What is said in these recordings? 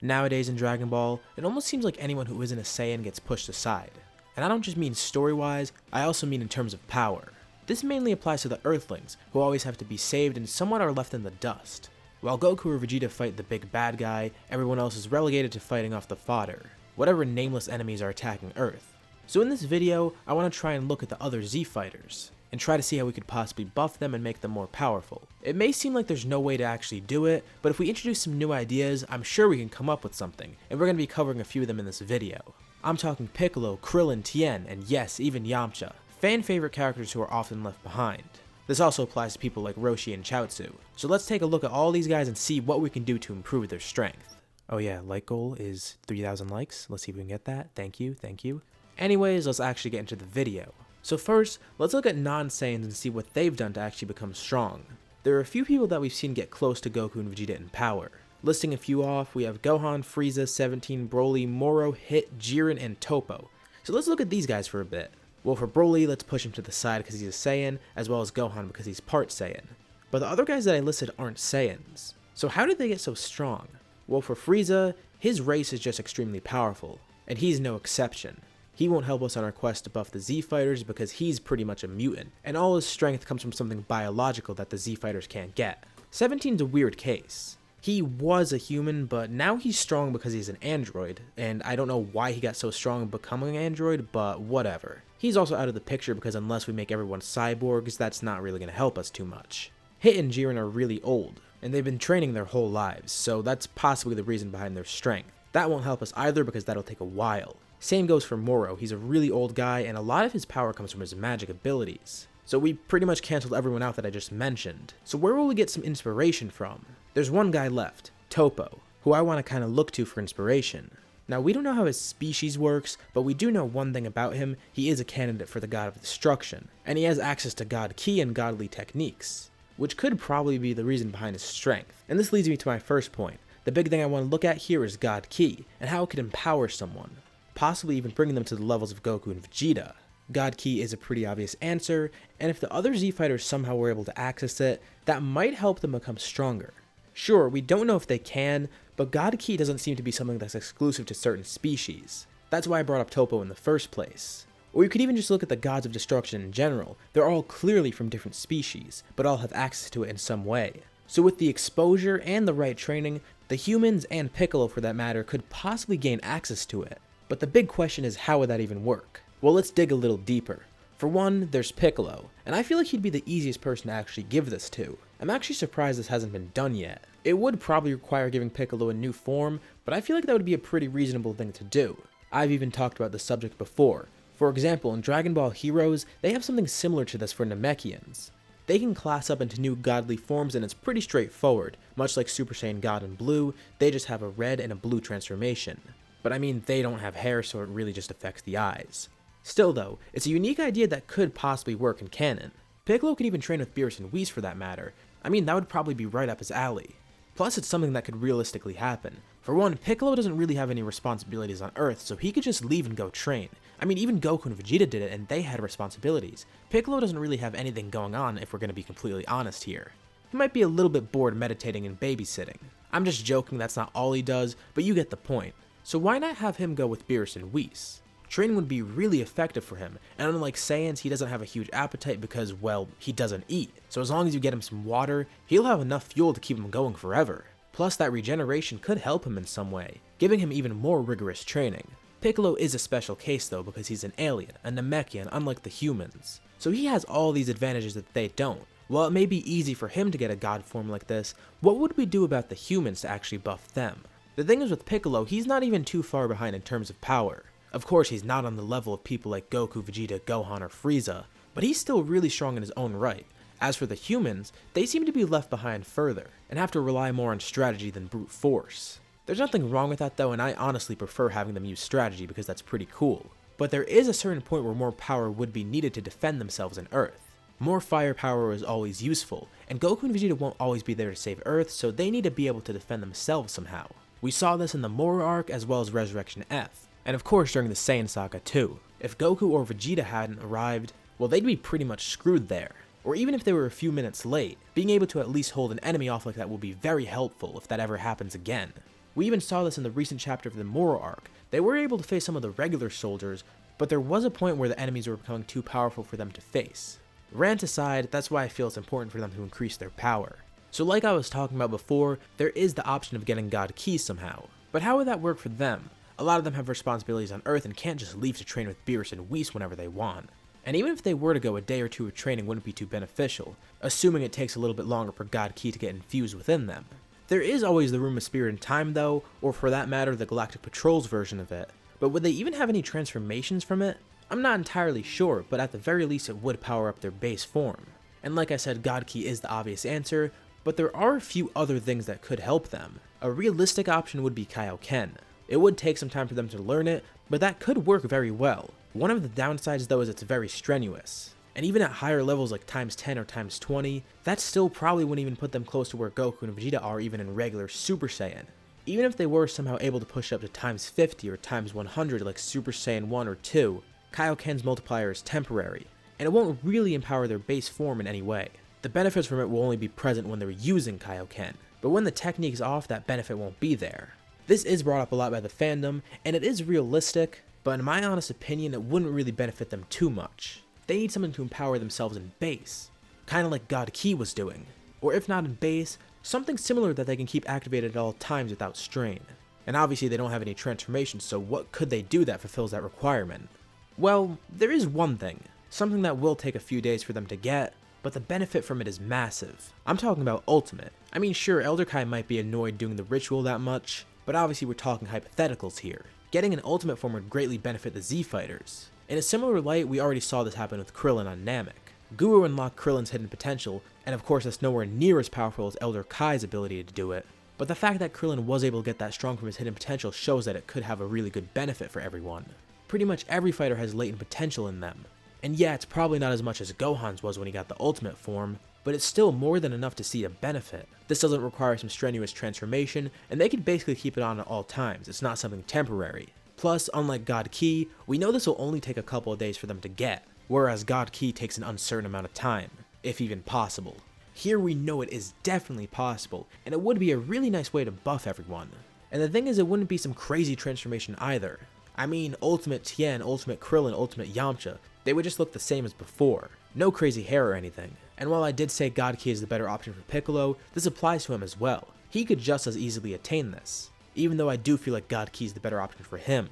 Nowadays in Dragon Ball, it almost seems like anyone who isn't a Saiyan gets pushed aside. And I don't just mean story-wise, I also mean in terms of power. This mainly applies to the Earthlings, who always have to be saved and somewhat are left in the dust. While Goku or Vegeta fight the big bad guy, everyone else is relegated to fighting off the fodder, whatever nameless enemies are attacking Earth. So in this video, I want to try and look at the other Z fighters, and try to see how we could possibly buff them and make them more powerful. It may seem like there's no way to actually do it, but if we introduce some new ideas, I'm sure we can come up with something, and we're going to be covering a few of them in this video. I'm talking Piccolo, Krillin, Tien, and yes, even Yamcha, fan favorite characters who are often left behind. This also applies to people like Roshi and Chaozu. So let's take a look at all these guys and see what we can do to improve their strength. Oh yeah, like goal is 3,000 likes. Let's see if we can get that. Thank you, thank you. Anyways, let's actually get into the video. So first, let's look at non-Saiyans and see what they've done to actually become strong. There are a few people that we've seen get close to Goku and Vegeta in power. Listing a few off, we have Gohan, Frieza, 17, Broly, Moro, Hit, Jiren, and Toppo. So let's look at these guys for a bit. Well, for Broly, let's push him to the side because he's a Saiyan, as well as Gohan because he's part Saiyan. But the other guys that I listed aren't Saiyans. So how did they get so strong? Well, for Frieza, his race is just extremely powerful, and he's no exception. He won't help us on our quest to buff the Z fighters because he's pretty much a mutant, and all his strength comes from something biological that the Z fighters can't get. 17's a weird case. He was a human, but now he's strong because he's an android, and I don't know why he got so strong becoming an android, but whatever. He's also out of the picture because unless we make everyone cyborgs, that's not really going to help us too much. Hit and Jiren are really old, and they've been training their whole lives, so that's possibly the reason behind their strength. That won't help us either because that'll take a while. Same goes for Moro. He's a really old guy, and a lot of his power comes from his magic abilities. So we pretty much canceled everyone out that I just mentioned. So where will we get some inspiration from? There's one guy left, Toppo, who I want to kind of look to for inspiration. Now we don't know how his species works, but we do know one thing about him: he is a candidate for the God of Destruction, and he has access to God Ki and godly techniques, which could probably be the reason behind his strength. And this leads me to my first point. The big thing I want to look at here is God Ki, and how it could empower someone, possibly even bringing them to the levels of Goku and Vegeta. God Ki is a pretty obvious answer, and if the other Z fighters somehow were able to access it, that might help them become stronger. Sure, we don't know if they can, but God Ki doesn't seem to be something that's exclusive to certain species. That's why I brought up Toppo in the first place. Or you could even just look at the gods of destruction in general. They're all clearly from different species, but all have access to it in some way. So with the exposure and the right training, the humans and Piccolo for that matter could possibly gain access to it. But the big question is, how would that even work? Well, let's dig a little deeper. For one, there's Piccolo, and I feel like he'd be the easiest person to actually give this to. I'm actually surprised this hasn't been done yet. It would probably require giving Piccolo a new form, but I feel like that would be a pretty reasonable thing to do. I've even talked about this subject before. For example, in Dragon Ball Heroes, they have something similar to this for NAMEKIANs. They can class up into new godly forms and it's pretty straightforward. Much like Super Saiyan God and Blue, they just have a red and a blue transformation. But I mean, they don't have hair, so it really just affects the eyes. Still though, it's a unique idea that could possibly work in canon. Piccolo could even train with Beerus and Whis for that matter. I mean, that would probably be right up his alley. Plus, it's something that could realistically happen. For one, Piccolo doesn't really have any responsibilities on Earth, so he could just leave and go train. I mean, even Goku and Vegeta did it, and they had responsibilities. Piccolo doesn't really have anything going on, if we're going to be completely honest here. He might be a little bit bored meditating and babysitting. I'm just joking, that's not all he does, but you get the point. So why not have him go with Beerus and Whis? Training would be really effective for him, and unlike Saiyans, he doesn't have a huge appetite because, well, he doesn't eat. So as long as you get him some water, he'll have enough fuel to keep him going forever. Plus, that regeneration could help him in some way, giving him even more rigorous training. Piccolo is a special case though because he's an alien, a Namekian unlike the humans. So he has all these advantages that they don't. While it may be easy for him to get a god form like this, what would we do about the humans to actually buff them? The thing is with Piccolo, he's not even too far behind in terms of power. Of course, he's not on the level of people like Goku, Vegeta, Gohan, or Frieza, but he's still really strong in his own right. As for the humans, they seem to be left behind further, and have to rely more on strategy than brute force. There's nothing wrong with that though, and I honestly prefer having them use strategy because that's pretty cool. But there is a certain point where more power would be needed to defend themselves in Earth. More firepower is always useful, and Goku and Vegeta won't always be there to save Earth, so they need to be able to defend themselves somehow. We saw this in the Moro arc as well as Resurrection F. And of course during the Saiyan saga too. If Goku or Vegeta hadn't arrived, well, they'd be pretty much screwed there. Or even if they were a few minutes late, being able to at least hold an enemy off like that will be very helpful if that ever happens again. We even saw this in the recent chapter of the Moro arc. They were able to face some of the regular soldiers, but there was a point where the enemies were becoming too powerful for them to face. Rant aside, that's why I feel it's important for them to increase their power. So like I was talking about before, there is the option of getting God Keys somehow. But how would that work for them? A lot of them have responsibilities on Earth and can't just leave to train with Beerus and Whis whenever they want. And even if they were to go, a day or two of training wouldn't be too beneficial, assuming it takes a little bit longer for God Key to get infused within them. There is always the Room of Spirit and Time though, or for that matter the Galactic Patrol's version of it. But would they even have any transformations from it? I'm not entirely sure, but at the very least it would power up their base form. And like I said, God Key is the obvious answer, but there are a few other things that could help them. A realistic option would be kaio-ken. It would take some time for them to learn it, but that could work very well. One of the downsides though is it's very strenuous. And even at higher levels like times 10 or times 20, that still probably wouldn't even put them close to where Goku and Vegeta are even in regular Super Saiyan. Even if they were somehow able to push up to times 50 or times 100 like Super Saiyan 1 or 2, Kaio-ken's multiplier is temporary, and it won't really empower their base form in any way. The benefits from it will only be present when they're using Kaio-ken, but when the technique is off, that benefit won't be there. This is brought up a lot by the fandom, and it is realistic, but in my honest opinion, it wouldn't really benefit them too much. They need something to empower themselves in base, kinda like God Key was doing, or if not in base, something similar that they can keep activated at all times without strain. And obviously they don't have any transformations, so what could they do that fulfills that requirement? Well, there is one thing, something that will take a few days for them to get, but the benefit from it is massive. I'm talking about Ultimate. I mean sure, Elder Kai might be annoyed doing the ritual that much, but obviously we're talking hypotheticals here. Getting an Ultimate form would greatly benefit the Z Fighters. In a similar light, we already saw this happen with Krillin on Namek. Guru unlocked Krillin's hidden potential, and of course that's nowhere near as powerful as Elder Kai's ability to do it. But the fact that Krillin was able to get that strong from his hidden potential shows that it could have a really good benefit for everyone. Pretty much every fighter has latent potential in them. And yeah, it's probably not as much as Gohan's was when he got the Ultimate form, but it's still more than enough to see a benefit. This doesn't require some strenuous transformation, and they can basically keep it on at all times. It's not something temporary. Plus, unlike God Key, we know this will only take a couple of days for them to get, whereas God Key takes an uncertain amount of time, if even possible. Here we know it is definitely possible, and it would be a really nice way to buff everyone. And the thing is, it wouldn't be some crazy transformation either. I mean, Ultimate Tien, Ultimate Krillin, Ultimate Yamcha, they would just look the same as before. No crazy hair or anything. And while I did say God Key is the better option for Piccolo, this applies to him as well. He could just as easily attain this, even though I do feel like God Key is the better option for him.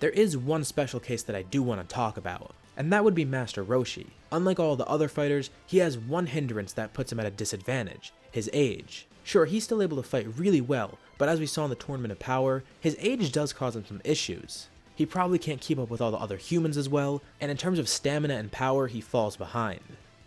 There is one special case that I do want to talk about, and that would be Master Roshi. Unlike all the other fighters, he has one hindrance that puts him at a disadvantage: his age. Sure, he's still able to fight really well, but as we saw in the Tournament of Power, his age does cause him some issues. He probably can't keep up with all the other humans as well, and in terms of stamina and power, he falls behind.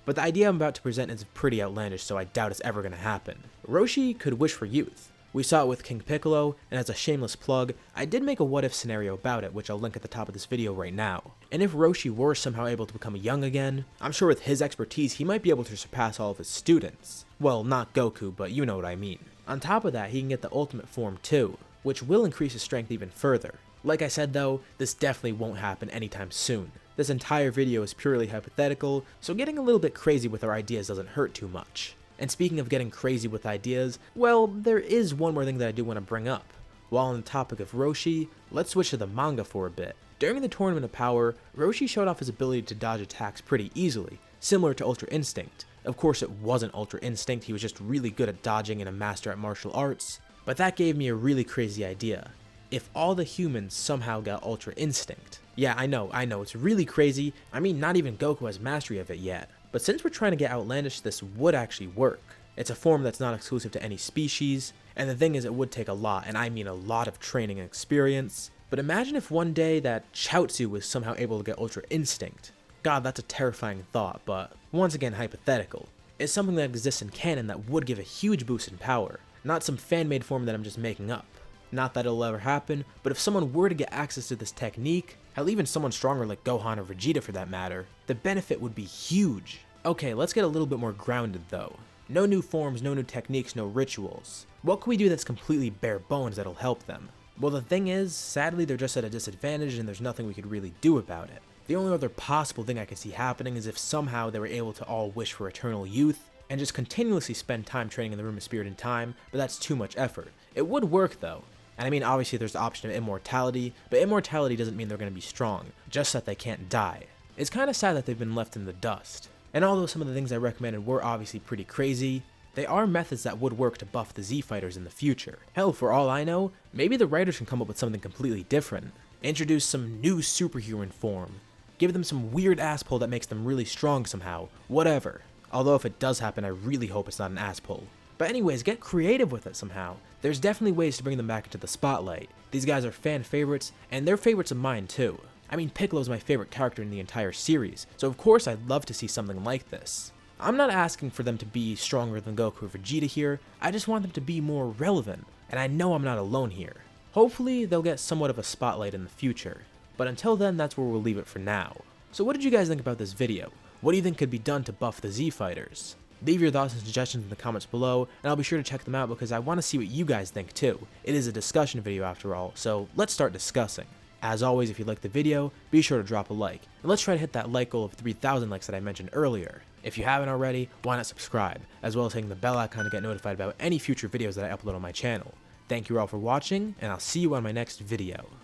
But the idea I'm about to present is pretty outlandish, so I doubt it's ever going to happen. Roshi could wish for youth. We saw it with King Piccolo, and as a shameless plug, I did make a what-if scenario about it, which I'll link at the top of this video right now. And if Roshi were somehow able to become young again, I'm sure with his expertise he might be able to surpass all of his students. Well, not Goku, but you know what I mean. On top of that, he can get the Ultimate form too, which will increase his strength even further. Like I said though, this definitely won't happen anytime soon. This entire video is purely hypothetical, so getting a little bit crazy with our ideas doesn't hurt too much. And speaking of getting crazy with ideas, well, there is one more thing that I do want to bring up. While on the topic of Roshi, let's switch to the manga for a bit. During the Tournament of Power, Roshi showed off his ability to dodge attacks pretty easily, similar to Ultra Instinct. Of course it wasn't Ultra Instinct, he was just really good at dodging and a master at martial arts, but that gave me a really crazy idea. If all the humans somehow got Ultra Instinct. Yeah, I know, it's really crazy. I mean, not even Goku has mastery of it yet. But since we're trying to get outlandish, this would actually work. It's a form that's not exclusive to any species, and the thing is it would take a lot, and I mean a lot of training and experience. But imagine if one day that Chaozu was somehow able to get Ultra Instinct. God, that's a terrifying thought, but once again hypothetical. It's something that exists in canon that would give a huge boost in power, not some fan-made form that I'm just making up. Not that it'll ever happen, but if someone were to get access to this technique, hell even someone stronger like Gohan or Vegeta for that matter, the benefit would be huge. Okay, let's get a little bit more grounded though. No new forms, no new techniques, no rituals. What can we do that's completely bare bones that'll help them? Well, the thing is, sadly they're just at a disadvantage and there's nothing we could really do about it. The only other possible thing I can see happening is if somehow they were able to all wish for eternal youth and just continuously spend time training in the Room of Spirit and Time, but that's too much effort. It would work though. And I mean, obviously there's the option of immortality, but immortality doesn't mean they're going to be strong, just that they can't die. It's kind of sad that they've been left in the dust. And although some of the things I recommended were obviously pretty crazy, they are methods that would work to buff the Z fighters in the future. Hell, for all I know, maybe the writers can come up with something completely different. Introduce some new superhuman form. Give them some weird ass pull that makes them really strong somehow. Whatever. Although if it does happen, I really hope it's not an ass pull. But anyways, get creative with it somehow. There's definitely ways to bring them back into the spotlight. These guys are fan favorites, and they're favorites of mine too. I mean, Piccolo's my favorite character in the entire series, so of course I'd love to see something like this. I'm not asking for them to be stronger than Goku or Vegeta here, I just want them to be more relevant, and I know I'm not alone here. Hopefully they'll get somewhat of a spotlight in the future, but until then that's where we'll leave it for now. So what did you guys think about this video? What do you think could be done to buff the Z fighters? Leave your thoughts and suggestions in the comments below, and I'll be sure to check them out because I want to see what you guys think too. It is a discussion video after all, so let's start discussing. As always, if you liked the video, be sure to drop a like, and let's try to hit that like goal of 3,000 likes that I mentioned earlier. If you haven't already, why not subscribe, as well as hitting the bell icon to get notified about any future videos that I upload on my channel. Thank you all for watching, and I'll see you on my next video.